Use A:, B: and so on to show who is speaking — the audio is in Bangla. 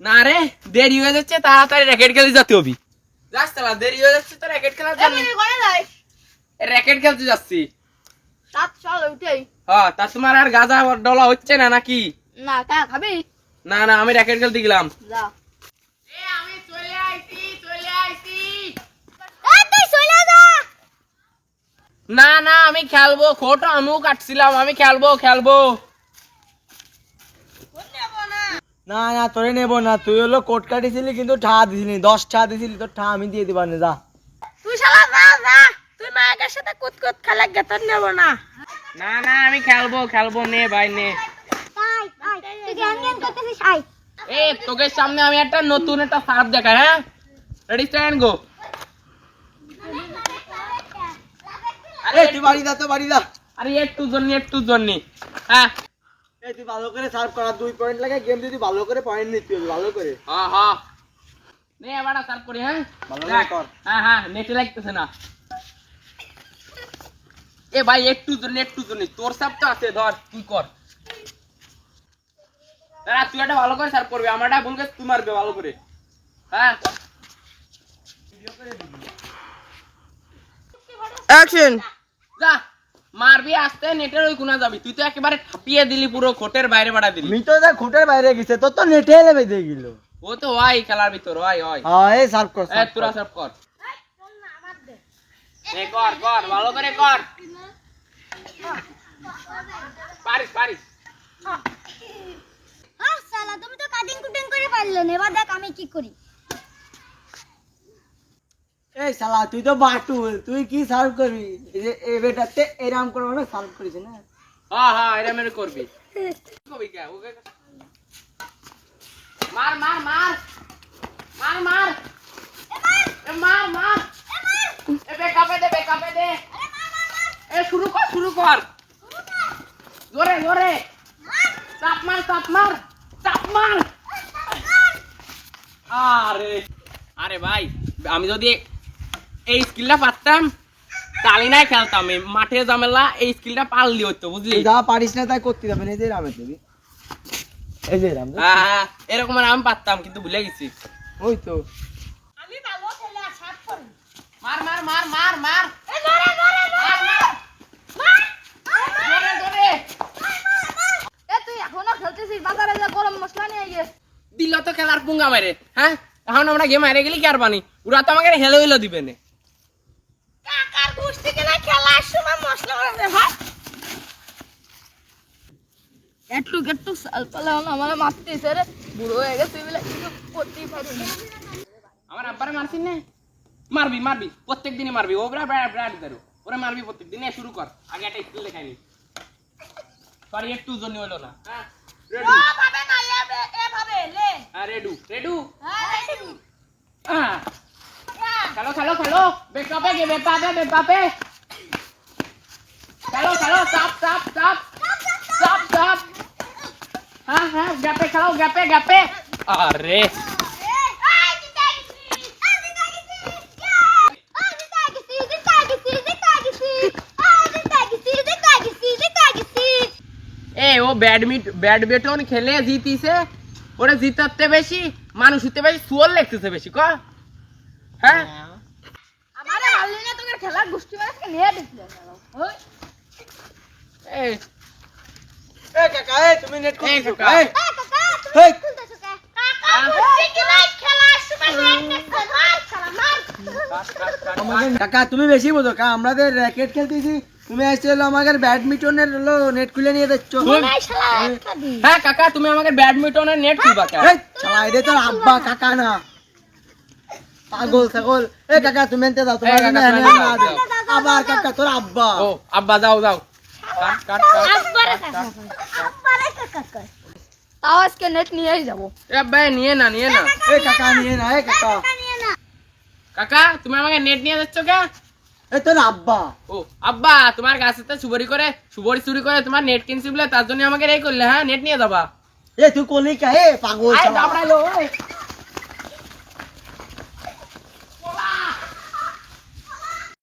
A: না রে দেরি হয়ে যাচ্ছে, তাড়াতাড়ি র্যাকেট খেলতে যেতে হবে। যাস না, দেরি হয়ে যাচ্ছে তো র্যাকেট খেলার জন্য। র্যাকেট খেলতে যাচ্ছি। হ্যাঁ, তা তোমার আর গাঁজা ডলা হচ্ছে না নাকি?
B: না কা খাবি?
A: না না, আমি র্যাকেট খেলতে গেলাম।
B: যা।
A: আমি চলে আইছি।
B: তুই চলে যা।
A: না না, আমি খেলবো, খোটা আমিও কাটছিলাম, আমি খেলবো।
C: না না তোরে নেবো না, তুই হলো কোট কাটিছিলি কিন্তু ঠা দিছিলি, 10 ঠা দিছিলি, তোর ঠা আমি দিয়ে দিবার না, যা।
B: তুই শালা যা। তুই মায়ের সাথে কুতকুত খেলা গেতন নেব না।
A: না না, আমি খেলবো, নে ভাই নে।
B: তুই জ্ঞান করতেছিস আই।
A: এ তোকে সামনে আমি একটা নতুন একটা সার্ফ দেখাই। হ্যাঁ, রেডি স্ট্যান্ড গো।
C: এই তুই বাড়ি যা।
A: আরে একটু জন্য। হ্যাঁ
C: এই তুই ভালো করে সার্ভ করা, 2 পয়েন্ট লাগে গেম, যদি ভালো করে পয়েন্ট নিতে হবে, ভালো করে।
A: হ্যাঁ নে এবারে সার্ফ করি। হ্যাঁ
C: ভালো করে কর।
A: হ্যাঁ নেটে লাগতেছে না। এ ভাই একটু জন্য তোর সার্ফ তো আছে, ধর তুই কর। দাঁড়া, তুই একটা ভালো করে সার্ভ করবি, আমারটা ভুল করে তুই মারবে ভালো করে। হ্যাঁ
C: অ্যাকশন।
A: যা মারবি, আসতে নেটের ওই কোনা যাবি। তুই তো একেবারে ঠাপিয়ে দিলি, পুরো কোটের বাইরে বাড়া দিলি।
C: আমি তো যা খুঁটের বাইরে গেছে, তোর তো নেটে লেবে দিয়ে গেল।
A: ও তো হয় খেলার ভিতর, হয়
C: হ্যাঁ এই সার্ভ কর।
A: এ তোরা সার্ভ কর। এ কর ভালো করে কর। পারিস।
B: শালা তুমি তো কাটিং কুটিং করে পারলে না, এবার দেখ আমি কি করি।
C: এই শালা তুই তো বাটুল, তুই কি সার্ভ করবি? এই যে এই বেটাতে এরাম করে মানে সার্ভ করিস না।
A: হ্যাঁ এটা মেরে করবি। কবি কে ওকে মার। এ বেকাপে দে। এ শুরু কর। জোরে চাপ মার। আরে ভাই, আমি যদি এই স্কিলটা পারতাম তাহলে নাই খেলতাম। এই মাঠে ঝামেলা, এই স্কিলটা পারলি হতো, বুঝলি?
C: যা পারিস না তাই করতে যাবে না, এই যে রামে দিবি, এই যে রাম।
A: হ্যাঁ এরকম আমি পারতাম, কিন্তু ভুলে গেছি।
C: ওই তো
B: আমি ভালো খেলে সাত করি।
A: মার।
B: এ ধরে
A: জোরে।
B: এ তুই এখনো খেলতেছিস? বাজারে যা গরম মশলা নিয়ে গিয়ে
A: দিল তো খেলার পুঙ্গা মেরে। হ্যাঁ, এখন আমরা গেম হারে গেলি কি আর বানি? ওরা তো আমাকে হেলো দিবে না।
B: কাকার গুষ্টি কেনা খেলার সময় মশলা করে ভাই। একটু সালপালা আমার মারতেছে রে, বুড়ো হয়ে গেছে বলে কিছু করতেই পারি না।
A: আমার আব্বারে মারছিস না? মারবি প্রত্যেকদিনই মারবি। ও ব্রাড ধরো, ওরা মারবি প্রত্যেকদিন। শুরু কর, আগে একটা স্কিল দেখাইনি। সরি একটু জন্য হলো না। হ্যাঁ রেডু।
B: ও ভাবে না এভাবে লে।
A: হ্যাঁ রেডু।
B: হ্যাঁ রেডি।
A: হ্যাঁ খেলো। বেকাপে। খেলো চাপ। হ্যাঁ গ্যাপে খেলো, গ্যাপে। আরে ও ব্যাডমিন্টন খেলে জিতিছে, ওরা জিতাতে বেশি, মানুষ হতে বেশি, সুয়ার লাগতেছে বেশি। হ্যাঁ
B: আমারে ভালো না তোকে খেলার গুষ্টি মারকে নিয়ে দিছিল। ওই
A: এই
C: কাকা, তুমি নেট
A: এই
C: করছো?
A: কাকা।
B: কাকা
C: হেই।
B: তুমি খুলতেছো কে? কাকা গুষ্টি কি নাই খেলার সময় নেট করতে মার শালা মার।
C: কাকা তুমি বেশি বোঝো, কাকা আমাদের র্যাকেট খেলতেছি, তুমি আসছে হলো আমাদের ব্যাডমিন্টনের হলো নেট খুলে নিয়ে যাচ্ছ।
B: নাই শালা একটা দি।
A: হ্যাঁ কাকা, তুমি আমাকে ব্যাডমিন্টনের নেট খুলবা কে?
C: এই শালা, এটা তোর আব্বা, কাকা না, পাগল ছাগল। এই কাকা তুমি এনতে যাও, তোমার
A: কাকা,
C: জন্য
A: তুমি
C: এনে
A: যাও,
C: না দে।
B: যাও।
C: আবার কাকা তোর আব্বা।
A: ও আব্বা যাও কাট।
B: আব্বারে কাকা কর। তাও আজকে নেট নিয়েই যাব।
A: এ ভাই নিয়ে না।
C: এই কাকা নিয়ে না, এই কাকা।
B: নিয়ে না।
A: কাকা তুমি আমাকে নেট নিয়ে যাচ্ছ কে?
C: এই তোর আব্বা।
A: ও আব্বা, তোমার কাছে তো সুবরি চুরি করে তোমার নেট কিনছি বলে তার জন্য আমাকে এই করলে। হ্যাঁ নেট নিয়ে যাবা।
C: এ তুই কলি কা, এ পাগল
A: আয়
C: শালা।
A: দাবড়াইলো।